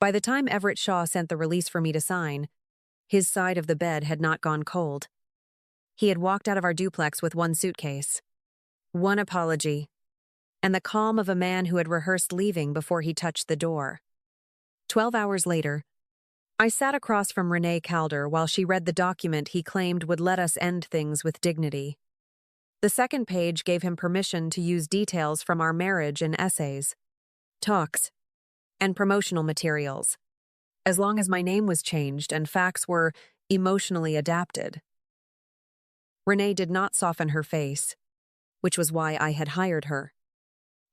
By the time Everett Shaw sent the release for me to sign, his side of the bed had not gone cold. He had walked out of our duplex with one suitcase, one apology, and the calm of a man who had rehearsed leaving before he touched the door. 12 hours later, I sat across from Renee Calder while she read the document he claimed would let us end things with dignity. The second page gave him permission to use details from our marriage in essays, talks, and promotional materials, as long as my name was changed and facts were emotionally adapted. Renee did not soften her face, which was why I had hired her.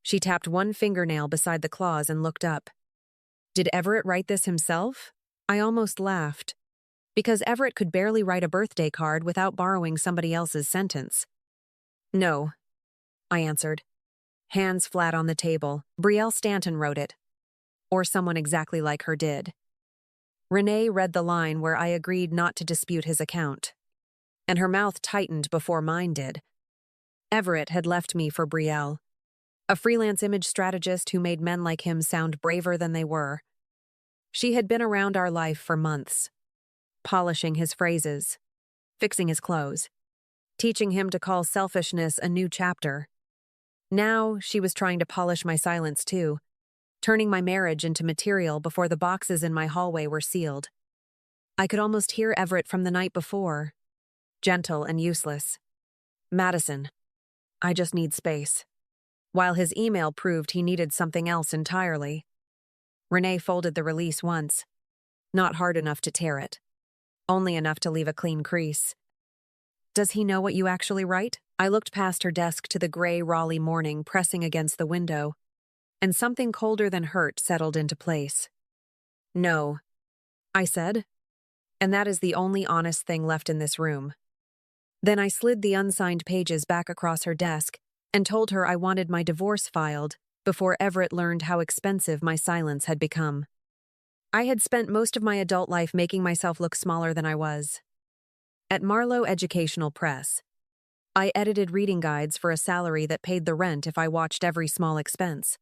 She tapped one fingernail beside the clause and looked up. Did Everett write this himself? I almost laughed, because Everett could barely write a birthday card without borrowing somebody else's sentence. No, I answered, hands flat on the table. Brielle Stanton wrote it, or someone exactly like her did. Renee read the line where I agreed not to dispute his account, and her mouth tightened before mine did. Everett had left me for Brielle, a freelance image strategist who made men like him sound braver than they were. She had been around our life for months, polishing his phrases, fixing his clothes, teaching him to call selfishness a new chapter. Now she was trying to polish my silence too, turning my marriage into material before the boxes in my hallway were sealed. I could almost hear Everett from the night before, gentle and useless. Madison, I just need space. While his email proved he needed something else entirely. Renee folded the release once, not hard enough to tear it, only enough to leave a clean crease. Does he know what you actually write? I looked past her desk to the gray Raleigh morning pressing against the window, and something colder than hurt settled into place. No, I said, and that is the only honest thing left in this room. Then I slid the unsigned pages back across her desk and told her I wanted my divorce filed before Everett learned how expensive my silence had become. I had spent most of my adult life making myself look smaller than I was. At Marlowe Educational Press, I edited reading guides for a salary that paid the rent if I watched every small expense.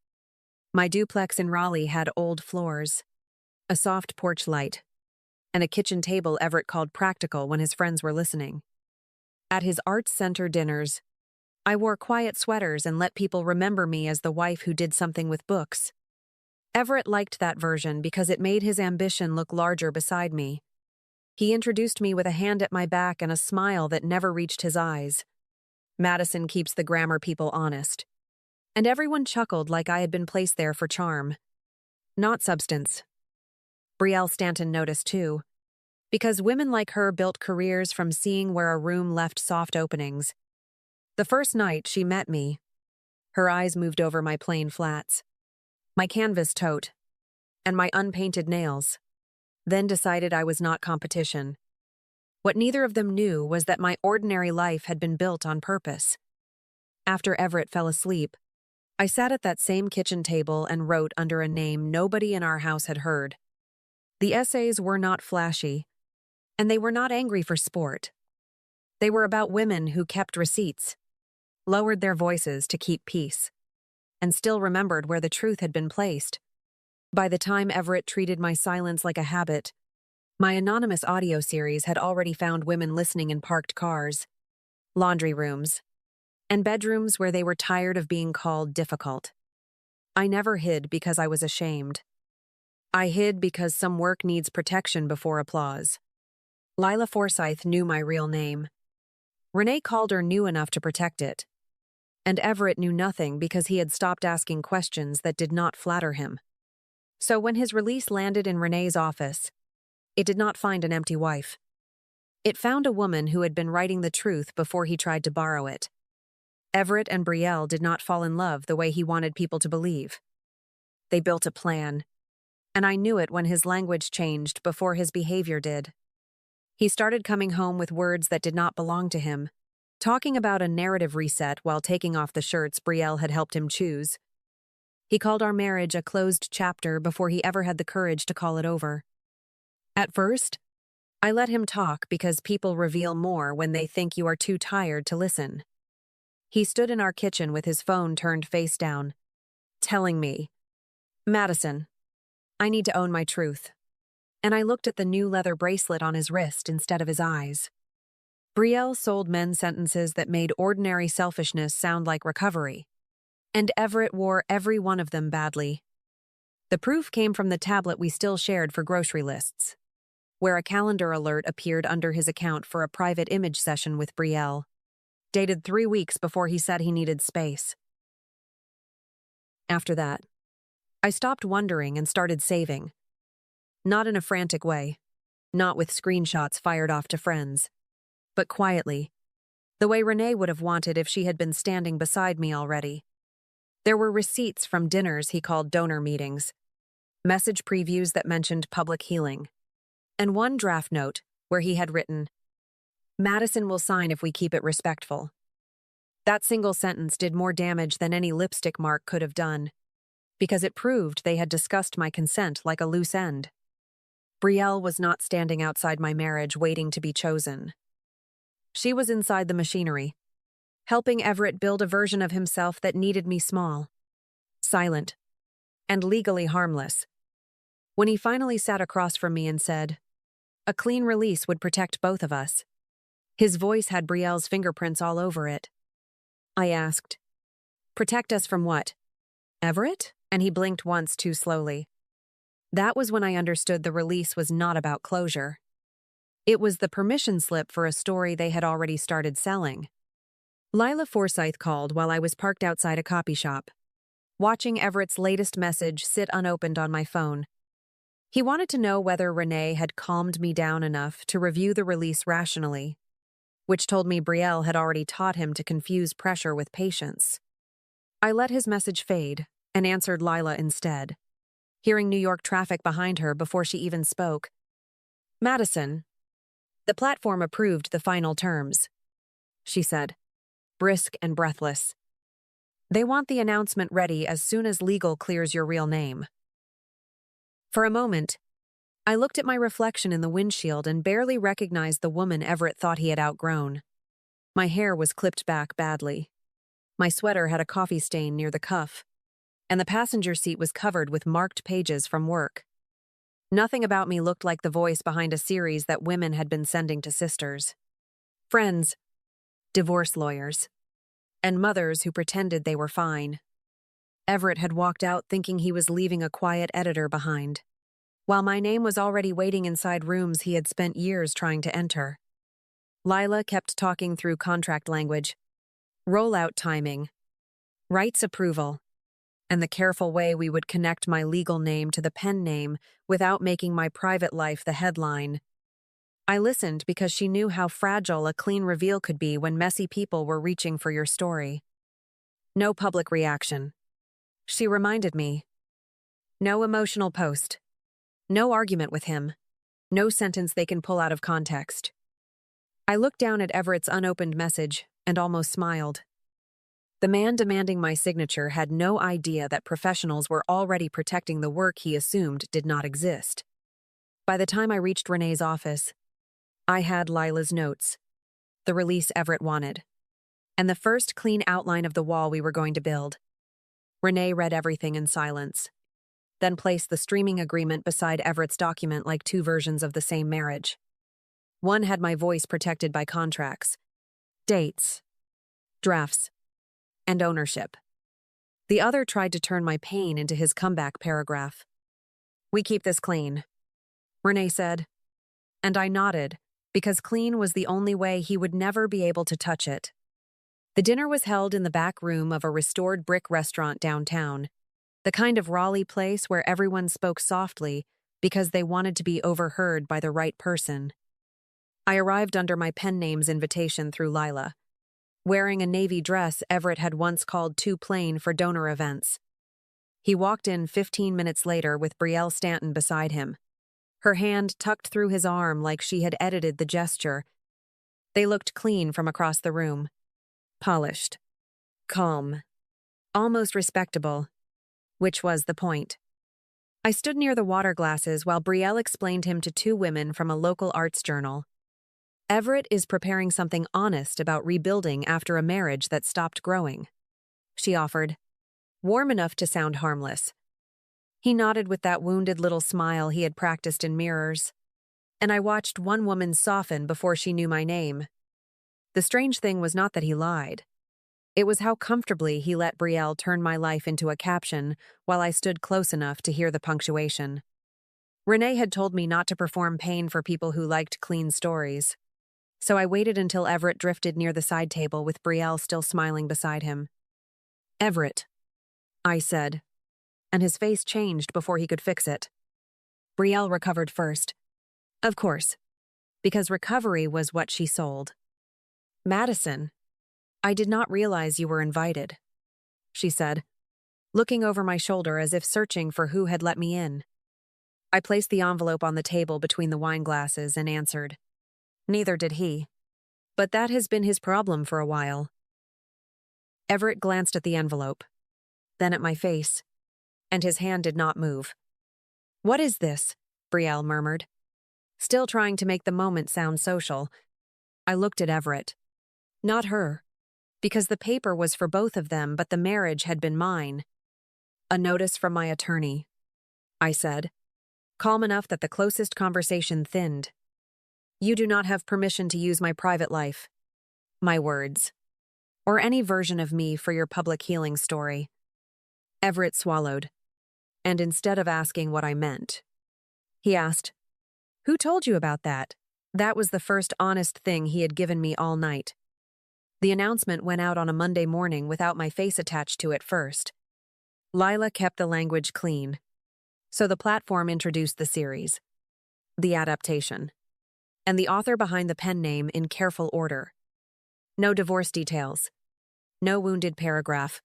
My duplex in Raleigh had old floors, a soft porch light, and a kitchen table Everett called practical when his friends were listening. At his arts center dinners, I wore quiet sweaters and let people remember me as the wife who did something with books. Everett liked that version because it made his ambition look larger beside me. He introduced me with a hand at my back and a smile that never reached his eyes. Madison keeps the grammar people honest. And everyone chuckled like I had been placed there for charm, not substance. Brielle Stanton noticed too, because women like her built careers from seeing where a room left soft openings. The first night she met me, her eyes moved over my plain flats, my canvas tote, and my unpainted nails, then decided I was not competition. What neither of them knew was that my ordinary life had been built on purpose. After Everett fell asleep, I sat at that same kitchen table and wrote under a name nobody in our house had heard. The essays were not flashy, and they were not angry for sport. They were about women who kept receipts, lowered their voices to keep peace, and still remembered where the truth had been placed. By the time Everett treated my silence like a habit, my anonymous audio series had already found women listening in parked cars, laundry rooms, and bedrooms where they were tired of being called difficult. I never hid because I was ashamed. I hid because some work needs protection before applause. Lila Forsythe knew my real name. Renee Calder knew enough to protect it. And Everett knew nothing because he had stopped asking questions that did not flatter him. So when his release landed in Renee's office, it did not find an empty wife. It found a woman who had been writing the truth before he tried to borrow it. Everett and Brielle did not fall in love the way he wanted people to believe. They built a plan, and I knew it when his language changed before his behavior did. He started coming home with words that did not belong to him, talking about a narrative reset while taking off the shirts Brielle had helped him choose. He called our marriage a closed chapter before he ever had the courage to call it over. At first, I let him talk because people reveal more when they think you are too tired to listen. He stood in our kitchen with his phone turned face down, telling me, "Madison, I need to own my truth. And I looked at the new leather bracelet on his wrist instead of his eyes. Brielle sold men sentences that made ordinary selfishness sound like recovery. And Everett wore every one of them badly. The proof came from the tablet we still shared for grocery lists, where a calendar alert appeared under his account for a private image session with Brielle, dated 3 weeks before he said he needed space. After that, I stopped wondering and started saving. Not in a frantic way, not with screenshots fired off to friends, but quietly, the way Renee would have wanted if she had been standing beside me already. There were receipts from dinners he called donor meetings, message previews that mentioned public healing, and one draft note where he had written, "Madison will sign if we keep it respectful." That single sentence did more damage than any lipstick mark could have done, because it proved they had discussed my consent like a loose end. Brielle was not standing outside my marriage waiting to be chosen. She was inside the machinery, helping Everett build a version of himself that needed me small, silent, and legally harmless. When he finally sat across from me and said, "A clean release would protect both of us," his voice had Brielle's fingerprints all over it. I asked, "Protect us from what? Everett?" And he blinked once too slowly. That was when I understood the release was not about closure. It was the permission slip for a story they had already started selling. Lila Forsythe called while I was parked outside a copy shop, watching Everett's latest message sit unopened on my phone. He wanted to know whether Renee had calmed me down enough to review the release rationally, which told me Brielle had already taught him to confuse pressure with patience. I let his message fade and answered Lila instead, hearing New York traffic behind her before she even spoke. "Madison, the platform approved the final terms," she said, brisk and breathless. "They want the announcement ready as soon as legal clears your real name." For a moment, I looked at my reflection in the windshield and barely recognized the woman Everett thought he had outgrown. My hair was clipped back badly. My sweater had a coffee stain near the cuff, and the passenger seat was covered with marked pages from work. Nothing about me looked like the voice behind a series that women had been sending to sisters, friends, divorce lawyers, and mothers who pretended they were fine. Everett had walked out thinking he was leaving a quiet editor behind, while my name was already waiting inside rooms he had spent years trying to enter. Lila kept talking through contract language, rollout timing, rights approval, and the careful way we would connect my legal name to the pen name without making my private life the headline. I listened because she knew how fragile a clean reveal could be when messy people were reaching for your story. No public reaction. She reminded me. No emotional post. No argument with him. No sentence they can pull out of context. I looked down at Everett's unopened message and almost smiled. The man demanding my signature had no idea that professionals were already protecting the work he assumed did not exist. By the time I reached Renee's office, I had Lila's notes, the release Everett wanted, and the first clean outline of the wall we were going to build. Renee read everything in silence, then placed the streaming agreement beside Everett's document like two versions of the same marriage. One had my voice protected by contracts, dates, drafts, and ownership. The other tried to turn my pain into his comeback paragraph. "We keep this clean," Renee said, and I nodded, because clean was the only way he would never be able to touch it. The dinner was held in the back room of a restored brick restaurant downtown, the kind of Raleigh place where everyone spoke softly because they wanted to be overheard by the right person. I arrived under my pen name's invitation through Lila, wearing a navy dress Everett had once called too plain for donor events. He walked in 15 minutes later with Brielle Stanton beside him, her hand tucked through his arm like she had edited the gesture. They looked clean from across the room. Polished. Calm. Almost respectable. Which was the point. I stood near the water glasses while Brielle explained him to two women from a local arts journal. Everett is preparing something honest about rebuilding after a marriage that stopped growing, she offered, warm enough to sound harmless. He nodded with that wounded little smile he had practiced in mirrors, and I watched one woman soften before she knew my name. The strange thing was not that he lied. It was how comfortably he let Brielle turn my life into a caption while I stood close enough to hear the punctuation. Renee had told me not to perform pain for people who liked clean stories, so I waited until Everett drifted near the side table with Brielle still smiling beside him. "Everett," I said, and his face changed before he could fix it. Brielle recovered first. Of course, because recovery was what she sold. "Madison, I did not realize you were invited," she said, looking over my shoulder as if searching for who had let me in. I placed the envelope on the table between the wine glasses and answered, "Neither did he. But that has been his problem for a while." Everett glanced at the envelope, then at my face, and his hand did not move. "What is this?" Brielle murmured, still trying to make the moment sound social. I looked at Everett. Not her, because the paper was for both of them, but the marriage had been mine. "A notice from my attorney," I said, calm enough that the closest conversation thinned. "You do not have permission to use my private life, my words, or any version of me for your public healing story." Everett swallowed, and instead of asking what I meant, he asked, "Who told you about that?" That was the first honest thing he had given me all night. The announcement went out on a Monday morning without my face attached to it first. Lila kept the language clean, so the platform introduced the series, the adaptation, and the author behind the pen name in careful order. No divorce details, no wounded paragraph,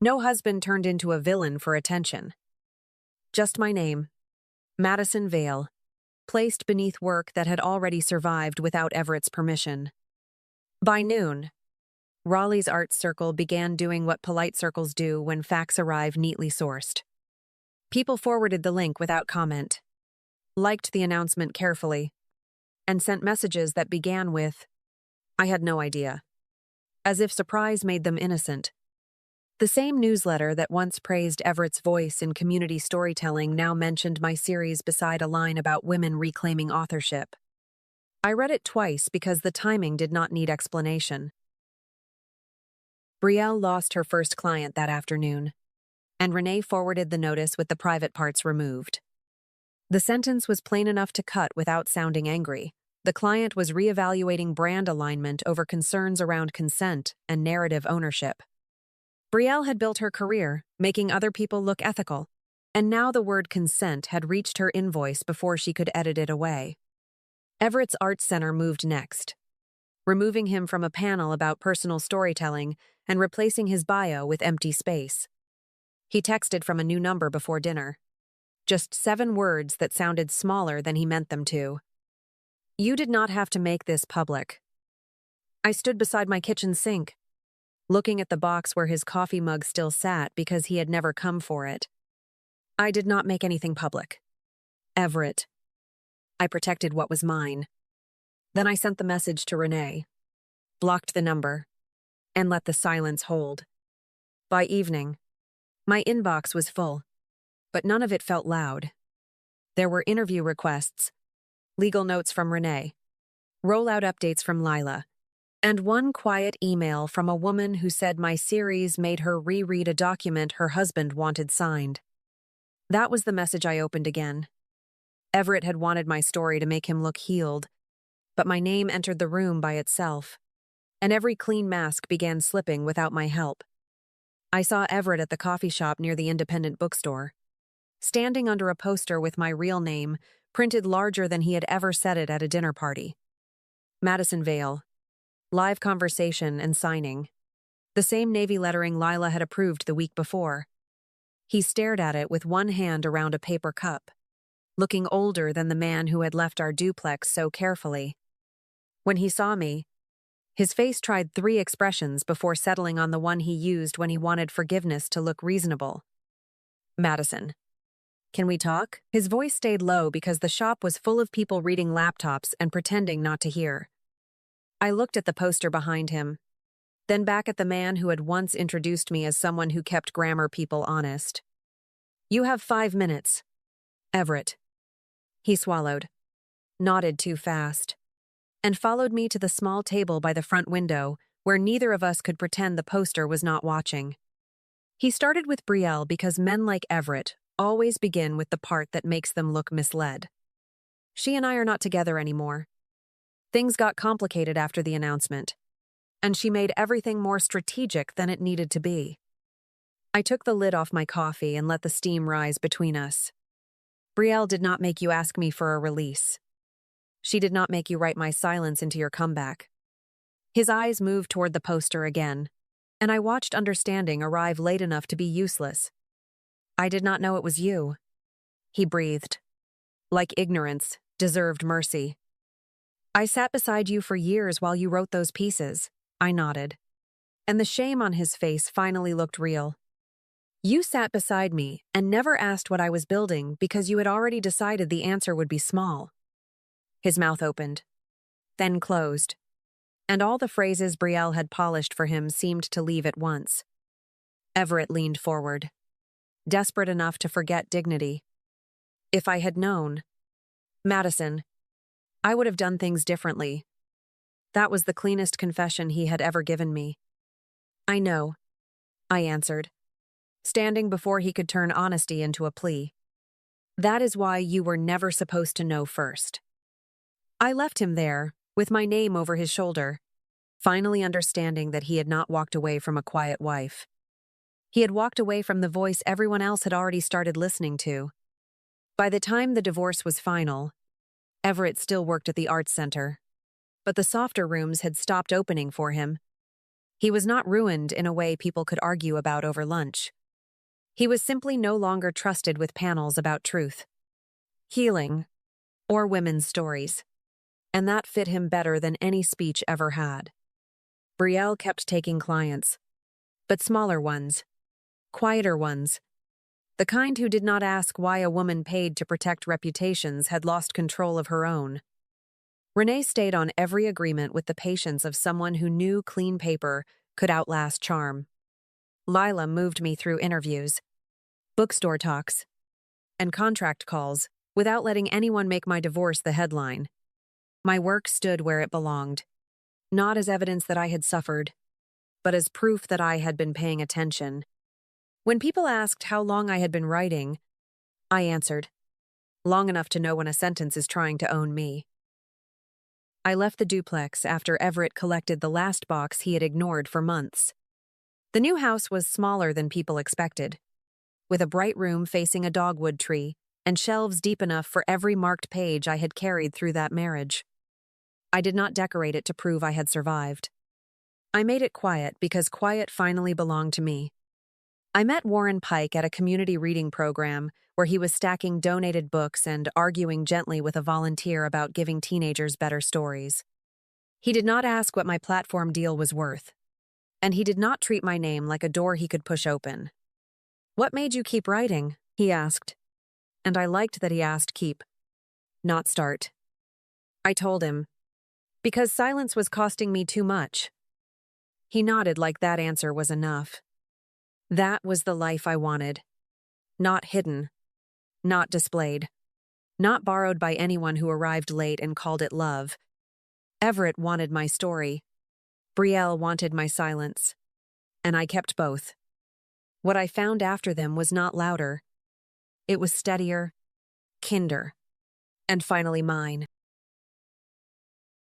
no husband turned into a villain for attention. Just my name, Madison Vale, placed beneath work that had already survived without Everett's permission. By noon, Raleigh's art circle began doing what polite circles do when facts arrive neatly sourced. People forwarded the link without comment, liked the announcement carefully, and sent messages that began with, "I had no idea," as if surprise made them innocent. The same newsletter that once praised Everett's voice in community storytelling now mentioned my series beside a line about women reclaiming authorship. I read it twice because the timing did not need explanation. Brielle lost her first client that afternoon, and Renee forwarded the notice with the private parts removed. The sentence was plain enough to cut without sounding angry. The client was reevaluating brand alignment over concerns around consent and narrative ownership. Brielle had built her career, making other people look ethical, and now the word consent had reached her invoice before she could edit it away. Everett's Art Center moved next, removing him from a panel about personal storytelling and replacing his bio with empty space. He texted from a new number before dinner. Just 7 words that sounded smaller than he meant them to. "You did not have to make this public." I stood beside my kitchen sink, looking at the box where his coffee mug still sat because he had never come for it. "I did not make anything public. Everett." I protected what was mine. Then I sent the message to Renee, blocked the number, and let the silence hold. By evening, my inbox was full, but none of it felt loud. There were interview requests, legal notes from Renee, rollout updates from Lila, and one quiet email from a woman who said my series made her reread a document her husband wanted signed. That was the message I opened again. Everett had wanted my story to make him look healed, but my name entered the room by itself, and every clean mask began slipping without my help. I saw Everett at the coffee shop near the independent bookstore, standing under a poster with my real name, printed larger than he had ever said it at a dinner party. Madison Vale. Live conversation and signing. The same navy lettering Lila had approved the week before. He stared at it with one hand around a paper cup, looking older than the man who had left our duplex so carefully. When he saw me, his face tried 3 expressions before settling on the one he used when he wanted forgiveness to look reasonable. "Madison, can we talk?" His voice stayed low because the shop was full of people reading laptops and pretending not to hear. I looked at the poster behind him, then back at the man who had once introduced me as someone who kept grammar people honest. You have 5 minutes. Everett. He swallowed, nodded too fast, and followed me to the small table by the front window where neither of us could pretend the poster was not watching. He started with Brielle because men like Everett always begin with the part that makes them look misled. She and I are not together anymore. Things got complicated after the announcement, and she made everything more strategic than it needed to be. I took the lid off my coffee and let the steam rise between us. Brielle did not make you ask me for a release. She did not make you write my silence into your comeback. His eyes moved toward the poster again, and I watched understanding arrive late enough to be useless. I did not know it was you. He breathed. Like ignorance, deserved mercy. I sat beside you for years while you wrote those pieces. I nodded. And the shame on his face finally looked real. You sat beside me and never asked what I was building because you had already decided the answer would be small. His mouth opened, then closed, and all the phrases Brielle had polished for him seemed to leave at once. Everett leaned forward, desperate enough to forget dignity. If I had known, Madison, I would have done things differently. That was the cleanest confession he had ever given me. I know, I answered, standing before he could turn honesty into a plea. That is why you were never supposed to know first. I left him there, with my name over his shoulder, finally understanding that he had not walked away from a quiet wife. He had walked away from the voice everyone else had already started listening to. By the time the divorce was final, Everett still worked at the Arts Center, but the softer rooms had stopped opening for him. He was not ruined in a way people could argue about over lunch. He was simply no longer trusted with panels about truth, healing, or women's stories, and that fit him better than any speech ever had. Brielle kept taking clients, but smaller ones, quieter ones, the kind who did not ask why a woman paid to protect reputations had lost control of her own. Renee stayed on every agreement with the patience of someone who knew clean paper could outlast charm. Lila moved me through interviews, bookstore talks, and contract calls without letting anyone make my divorce the headline. My work stood where it belonged, not as evidence that I had suffered, but as proof that I had been paying attention. When people asked how long I had been writing, I answered, long enough to know when a sentence is trying to own me. I left the duplex after Everett collected the last box he had ignored for months. The new house was smaller than people expected, with a bright room facing a dogwood tree and shelves deep enough for every marked page I had carried through that marriage. I did not decorate it to prove I had survived. I made it quiet because quiet finally belonged to me. I met Warren Pike at a community reading program where he was stacking donated books and arguing gently with a volunteer about giving teenagers better stories. He did not ask what my platform deal was worth, and he did not treat my name like a door he could push open. What made you keep writing? He asked, and I liked that he asked keep, not start. I told him, because silence was costing me too much. He nodded like that answer was enough. That was the life I wanted. Not hidden. Not displayed. Not borrowed by anyone who arrived late and called it love. Everett wanted my story. Brielle wanted my silence. And I kept both. What I found after them was not louder. It was steadier, kinder, and finally mine.